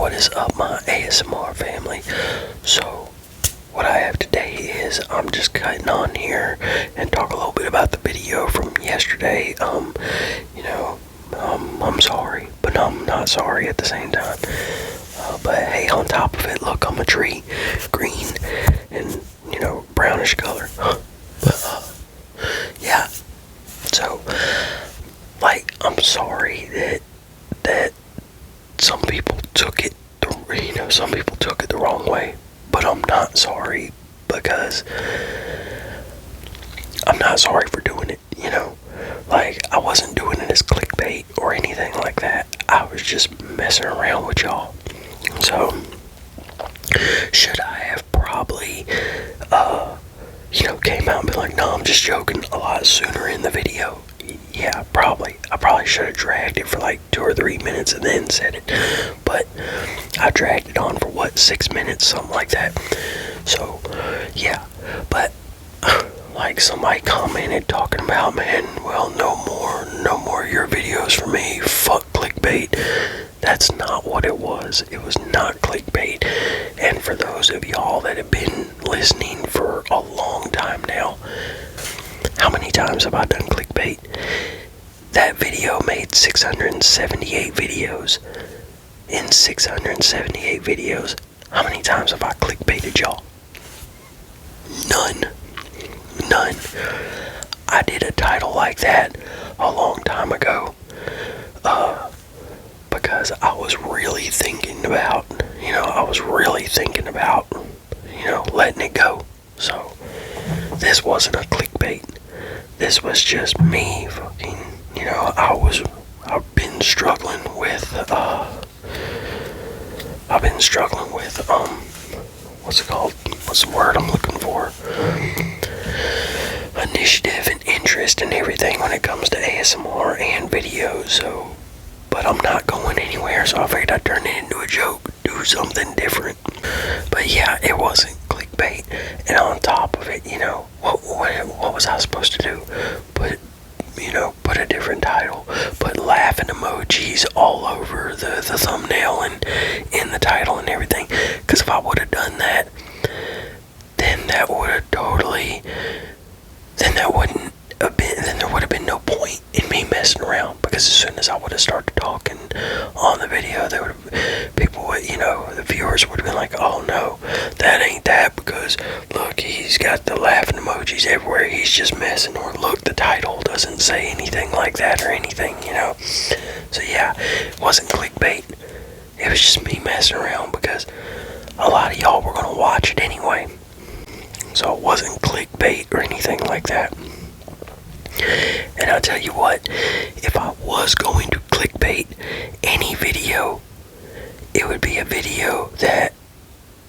What is up, my ASMR family? So, what I have today is I'm just cutting on here and talk a little bit about the video from yesterday. I'm sorry, but I'm not sorry at the same time. But hey, on top of it, look, I'm a tree, green and brownish color. But yeah. So, I'm sorry that some people took it, some people took it the wrong way. But I'm not sorry because I'm not sorry for doing it. I wasn't doing it as clickbait or anything like that. I was just messing around with y'all. So, should I have probably, came out and been like, no, I'm just joking a lot sooner in the video? Yeah, probably. I probably should have dragged it for like 2 or 3 minutes and then said it. But I dragged it on for 6 minutes, something like that. So, yeah. But somebody commented talking about, man, well, no more your videos for me. Fuck clickbait. That's not what it was. It was not clickbait. And for those of y'all that have been listening for a long time now, how many times have I done clickbait? That video made 678 videos. In 678 videos, how many times have I clickbaited y'all? None. I did a title like that a long time ago. Because I was really thinking about, letting it go. So, this wasn't a clickbait. This was just me fucking, I've been struggling with, what's it called? What's the word I'm looking for? Initiative and interest and everything when it comes to ASMR and videos. So, but I'm not going anywhere, so I figured I'd turn it into a joke, do something different. But yeah, it wasn't clickbait. And on top of it, what was I supposed to do? Put a different title, put laughing emojis all over the thumbnail and in the title and everything. Because if I would have done that, then there would have been no point in me messing around. Because as soon as I would have started talking on the video, the viewers would have been like, oh no, that ain't that, because look, he's got the laughing emojis everywhere, he's just messing, or look, the title doesn't say anything like that or anything, So yeah, it wasn't clickbait. It was just me messing around because a lot of y'all were going to watch it anyway. So it wasn't clickbait or anything like that. And I'll tell you what, if I was going to clickbait any video, it would be a video that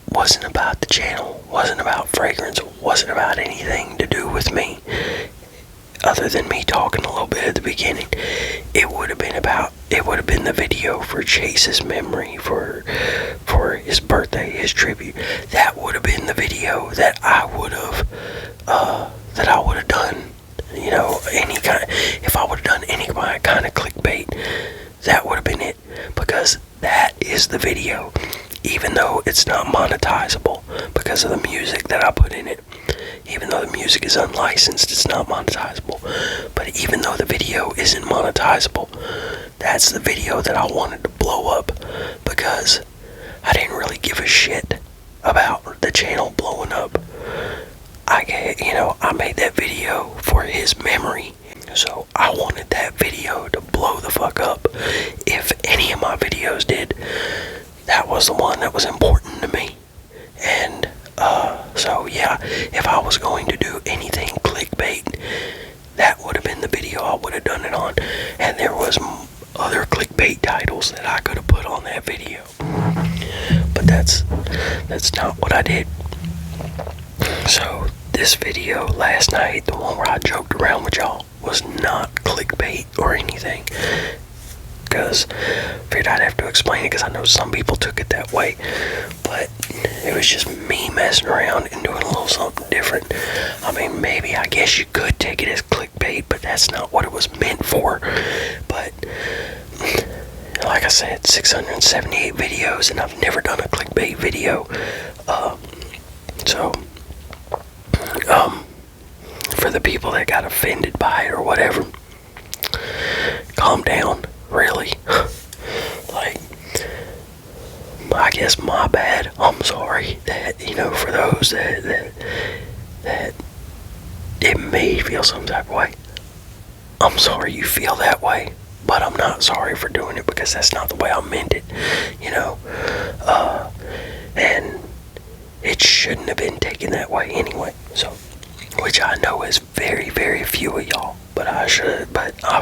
wasn't about the channel, wasn't about fragrance, wasn't about anything to do with me, other than me talking a little bit at the beginning. It would have been the video for Chase's memory, for his birthday, his tribute. That would have been the video that I would have done. If I would have done any kind of clickbait, that would have been it. Because that is the video. Even though it's not monetizable because of the music that I put in it. Even though the music is unlicensed, it's not monetizable. But even though the video isn't monetizable, that's the video that I wanted to blow up. Because I didn't really give a shit about the channel blowing up. I made that video for his memory. So I wanted that video to blow the fuck up. If any of my videos did, that was the one that was important to me. And so yeah, if I was going to do anything clickbait, that would have been the video I would have done it on. And there was other clickbait titles that I could have put on that video. But that's not what I did. So this video last night, the one where I joked around with y'all, was not clickbait or anything. Because I figured I'd have to explain it, because I know some people took it that way. But it was just me messing around and doing a little something different. I mean, maybe, I guess you could take it as clickbait, but that's not what it was meant for. But like I said, 678 videos, and I've never done a clickbait video. So, for the people that got offended by it or whatever, calm down, really. Like, I guess my bad. I'm sorry that, for those that it made feel some type of way. I'm sorry you feel that way, but I'm not sorry for doing it because that's not the way I meant it, and it shouldn't have been taken that way anyway. So, which I know is very, very few of y'all, but I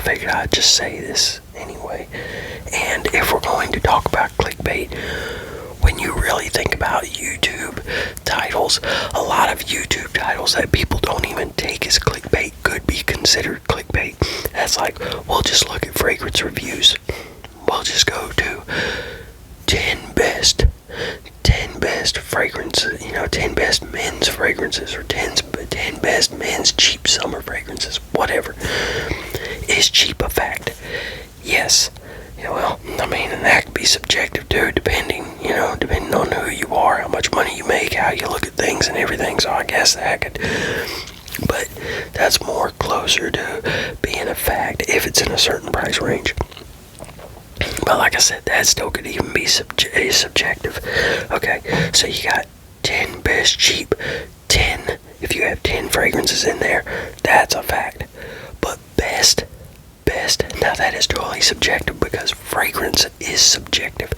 figured I'd just say this anyway. And if we're going to talk about clickbait, when you really think about YouTube titles, a lot of YouTube titles that people don't even take as clickbait could be considered clickbait. That's like, we'll just look at fragrance reviews. We'll just go to 10 best fragrances, 10 best men's fragrances, or 10 best men's cheap summer fragrances, whatever. Is cheap a fact? Yes. Well, I mean, and that could be subjective too, depending on who you are, how much money you make, how you look at things and everything, so I guess that could, but that's more closer to being a fact if it's in a certain price range. But like I said, that still could even be subjective. Okay, so you got 10 best cheap, 10, if you have 10 fragrances in there, that's a fact. But best, now that is totally subjective because fragrance is subjective,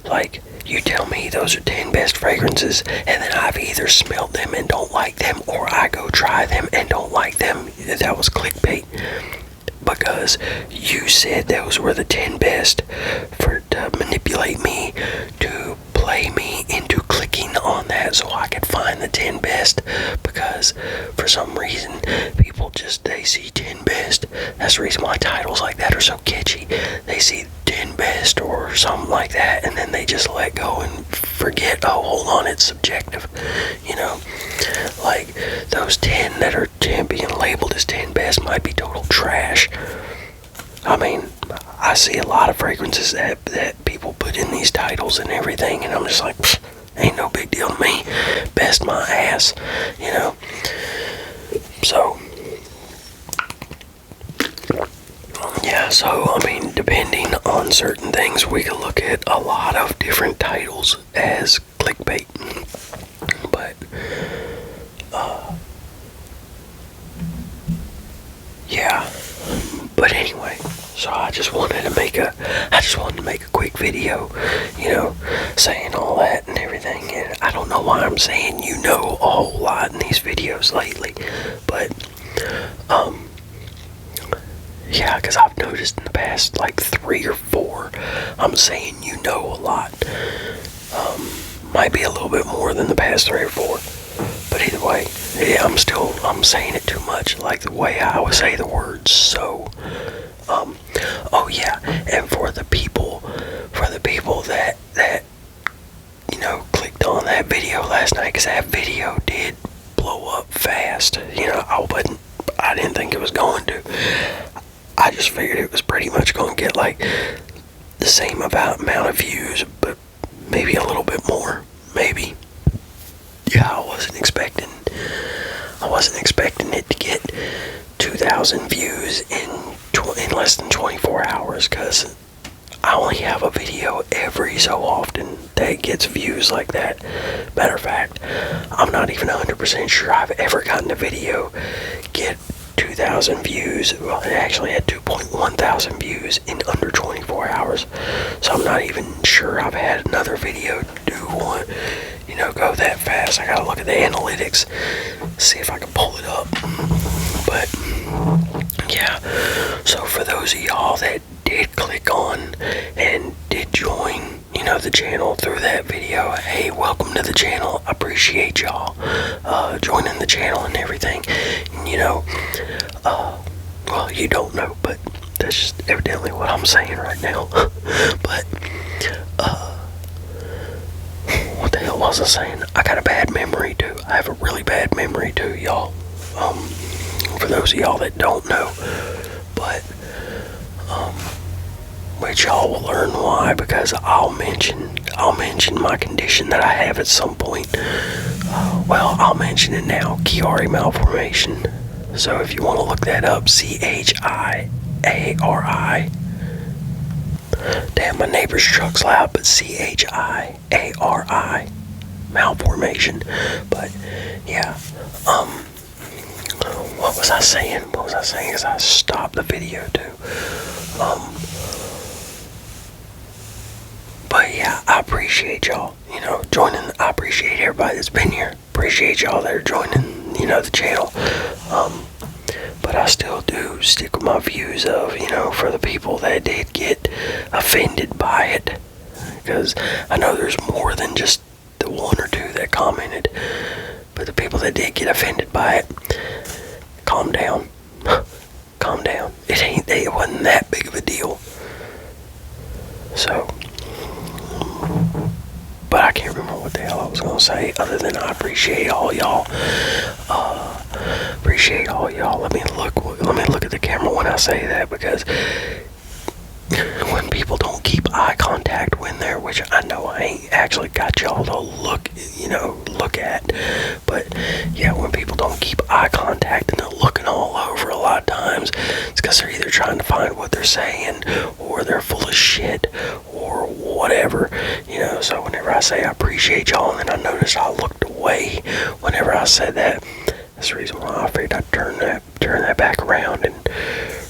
like, you tell me those are 10 best fragrances, and then I've either smelled them and don't like them, or I go try them and don't like them. That was clickbait. Because you said those were the 10 best to manipulate me, to play me into clicking on that so I could find the 10 best. Because for some reason, people they see 10 best. That's the reason why titles like that are so catchy. They see 10 best or something like that, and then they just let go and forget, oh, hold on, it's subjective. Like, those 10 that are being labeled as 10 best might be total trash. I mean, I see a lot of fragrances that people put in these titles and everything, and I'm just like, ain't no big deal to me. Best my ass, So, yeah, so, I mean, depending on certain things, we can look at a lot of different titles as clickbait. But, yeah. But anyway, so I just wanted to make a quick video, saying all that and everything. And I don't know why I'm saying a whole lot in these videos lately, but yeah, because I've noticed in the past like 3 or 4, I'm saying a lot. Might be a little bit more than the past 3 or 4, but either way, yeah, I'm saying it too much, like the way I would say the words. So, oh yeah, and for the people that clicked on that video last night, because that video did blow up fast. I didn't think it was going to. I just figured it was pretty much going to get like the same amount of views, but maybe a little bit more, maybe. Yeah, I wasn't expecting it to get 2,000 views in less than 24 hours, because I only have a video every so often that gets views like that. Matter of fact, I'm not even 100% sure I've ever gotten a video get 2,000 views. Well, it actually had 2.1 thousand views in under 24 hours. So I'm not even sure I've had another video do one, go that fast. I gotta look at the analytics, see if I can pull it up. But yeah, so for those of y'all that did click on and did join, the channel through that video, hey, welcome to the channel. I appreciate y'all joining the channel and everything. Well, you don't know, but that's just evidently what I'm saying right now. But what the hell was I saying? I got a bad memory too. I have a really bad memory too, y'all. For those of y'all that don't know, but But y'all will learn why, because I'll mention my condition that I have at some point. Well, I'll mention it now. Chiari malformation. So if you want to look that up, Chiari. Damn, my neighbor's truck's loud, but Chiari malformation. But yeah, what was I saying? Because I stopped the video too. But yeah, I appreciate y'all, joining. I appreciate everybody that's been here. Appreciate y'all that are joining, the channel. But I still do stick with my views of, for the people that did get offended by it. Because I know there's more than just the one or two that commented. But the people that did get offended by it, calm down. Calm down. It wasn't that big of a deal. So, but I can't remember what the hell I was going to say, other than I appreciate all y'all. Appreciate all y'all. Let me look at the camera when I say that, because when people don't keep eye contact when they're, which I know I ain't actually got y'all to look at, but yeah, when people don't keep eye contact and they're looking all over a lot of times, it's because they're either trying to find what they're saying, or they're full of shit, or whatever, so whenever I say I appreciate y'all, and then I noticed I looked away whenever I said that, that's the reason why I figured I'd turn that back around and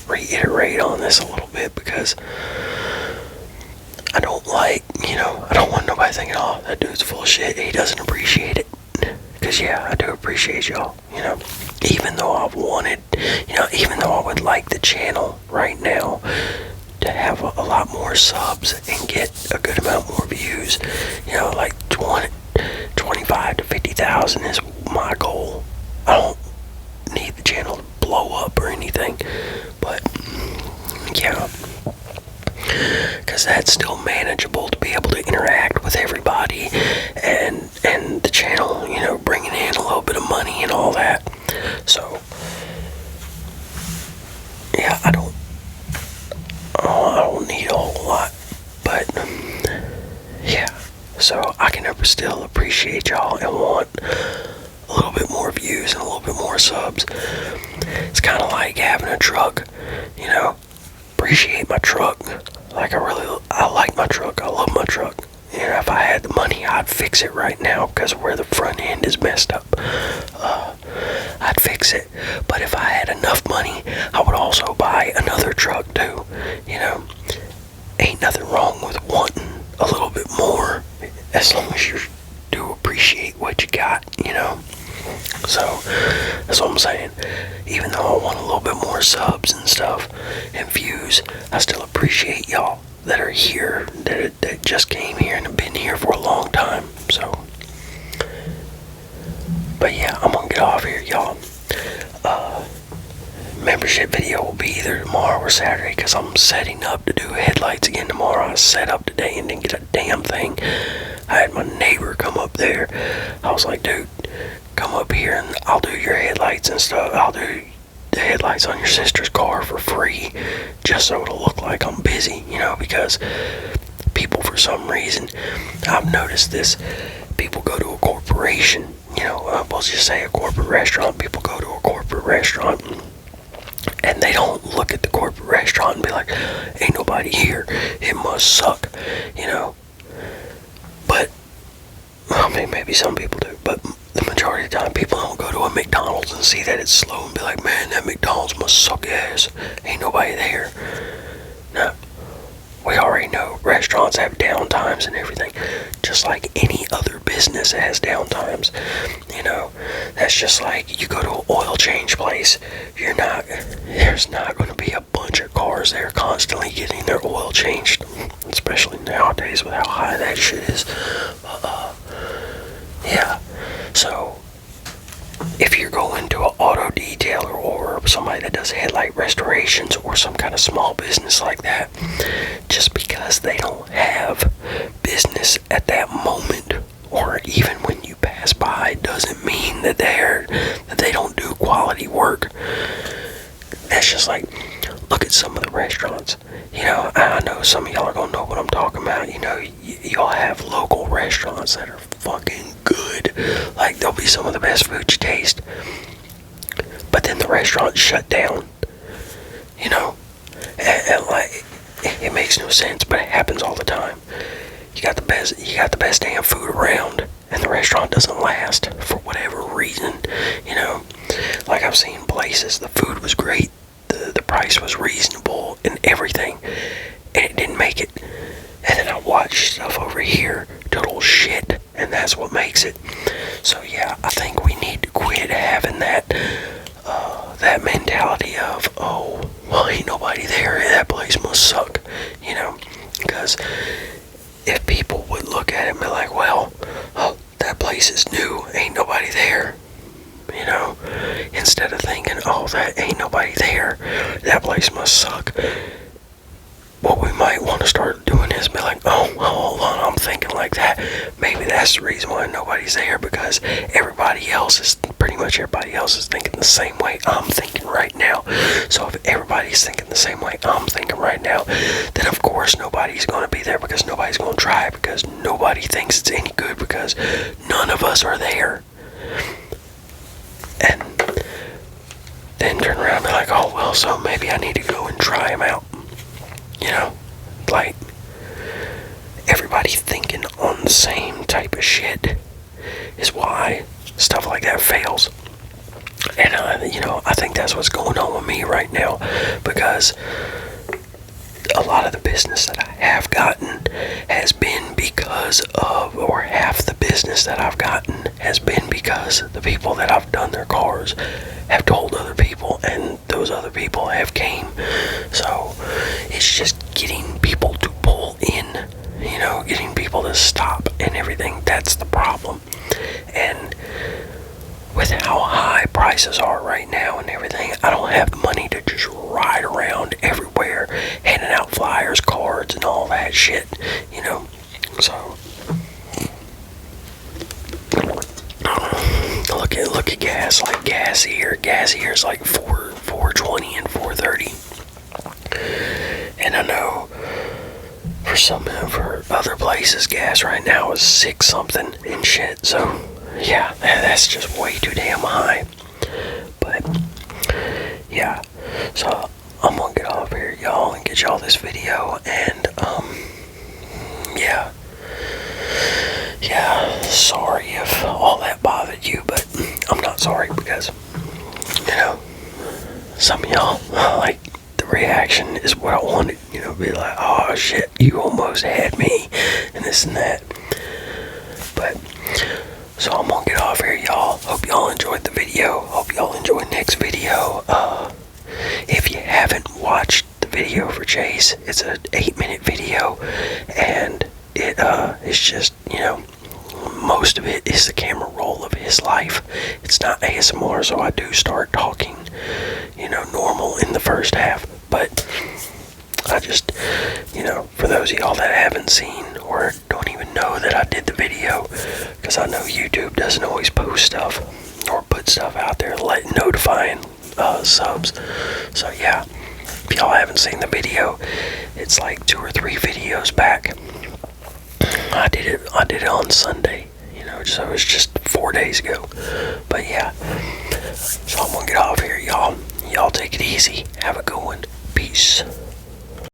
reiterate on this a little bit, because I don't I don't want nobody thinking, oh, that dude's full of shit, he doesn't appreciate it. Because yeah, I do appreciate y'all, even though I've wanted, even though I would like the channel right now to have a lot more subs and get a good amount more views, like 25 to 50,000 is my goal. I don't need the channel to blow up or anything, but yeah, because that's still manageable to be able to interact with everybody, and the channel, bringing in a little bit of money and all that. So yeah, I don't need a whole lot, but yeah, so I can still appreciate y'all and want a little bit more views and a little bit more subs. It's kind of like having a truck, appreciate my truck. Like I like my truck, I love my truck. If I had the money, I'd fix it right now, because where the front end is messed up, I'd fix it. But if I had enough money, I would also buy another truck too. Ain't nothing wrong with wanting a little bit more, as long as you do appreciate what you got, So that's what I'm saying. Even though I want a little bit more subs and stuff and views, I still appreciate y'all that are here, that just came here and have been here for a long time. So, but yeah, I'm gonna get off here, y'all. Membership video will be either tomorrow or Saturday, because I'm setting up to do headlights again tomorrow. I set up today and didn't get a damn thing. I had my neighbor come up there. I was like, dude, come up here and I'll do your headlights and stuff. I'll do the headlights on your sister's car for free, just so it'll look like I'm busy, because people, for some reason, I've noticed this, people go to a corporation, we'll just say a corporate restaurant. People go to a corporate restaurant and they don't look at the corporate restaurant and be like, ain't nobody here, it must suck, but I mean, maybe some people do, but the majority of the time, people don't go to a McDonald's and see that it's slow and be like, man, that McDonald's must suck ass, ain't nobody there. No, we already know restaurants have downtimes and everything, just like any other business has downtimes. That's just like you go to an oil change place, there's not going to be a bunch of cars there constantly getting their oil changed, especially nowadays with how high that shit is. Yeah, so if you're going to an auto detailer or somebody that does headlight restorations or some kind of small business like that, just because they don't have business at that moment, or even when you pass by, doesn't mean that they don't do quality work. That's just like, look at some of the restaurants. You know, I know some of y'all are gonna know what I'm talking about. You know, y'all have local restaurants that are fucking good. Like, they'll be some of the best food you taste. But then the restaurant shut down. You know, and like, it makes no sense, but it happens all the time. You got the best damn food around, and the restaurant doesn't last for whatever reason. You know, like, I've seen places, the food was great, the price was reasonable and everything, and it didn't make it. And then I watch stuff over here, total shit, and that's what makes it. So yeah, I think we need to quit having that mentality of, oh, well, ain't nobody there, that place must suck, you know, because if people would look at it and be like, well, oh, that place is new, ain't nobody there, you know, instead of thinking, oh, that ain't nobody there, that place must suck, what we might want to start doing is be like, oh, hold on, I'm thinking like that. Maybe that's the reason why nobody's there, because pretty much everybody else is thinking the same way I'm thinking right now. So if everybody's thinking the same way I'm thinking right now, then of course nobody's going to be there, because nobody's going to try, because nobody thinks it's any good, because none of us are there. And then turn around and be like, oh, well, so maybe I need to go and try them out. You know, like, everybody thinking on the same type of shit is why stuff like that fails. And, you know, I think that's what's going on with me right now, because a lot of the business that I have gotten has been because of, or half the business that I've gotten has been because the people that I've done their cars have told other people, and those other people have came. So it's just getting people to pull in, you know, getting people to stop and everything. That's the problem. And with how high prices are right now and everything, I don't have the money to just ride around everywhere handing out flyers, cards, and all that shit, you know. So look at gas. Like, gas here is like $4.20 and $4.30. And I know for other places, gas right now is $6 something and shit. So yeah, that's just way too damn high. But yeah, so I'm gonna get off here, y'all, and get y'all this video. And yeah, sorry if all that bothered you, but I'm not sorry, because, you know, some of y'all, like, the reaction is what I wanted, you know, be like, oh shit, you almost had me, and this and that. But so I'm gonna get off here, y'all. Hope y'all enjoyed the video. Hope y'all enjoy next video. If you haven't watched the video for Chase, it's an 8-minute video, and it's just, you know, most of it is the camera roll of his life. It's not ASMR, so I do start talking, you know, normal in the first half. But I just, you know, for those of y'all that haven't seen or don't even know that I did the video, because I know YouTube doesn't always post stuff or put stuff out there notifying subs. So yeah, if y'all haven't seen the video, it's like 2 or 3 videos back. I did it on Sunday, you know, so it's just 4 days ago. But yeah, so I'm gonna get off here, y'all. Y'all take it easy. Have a good one. Peace.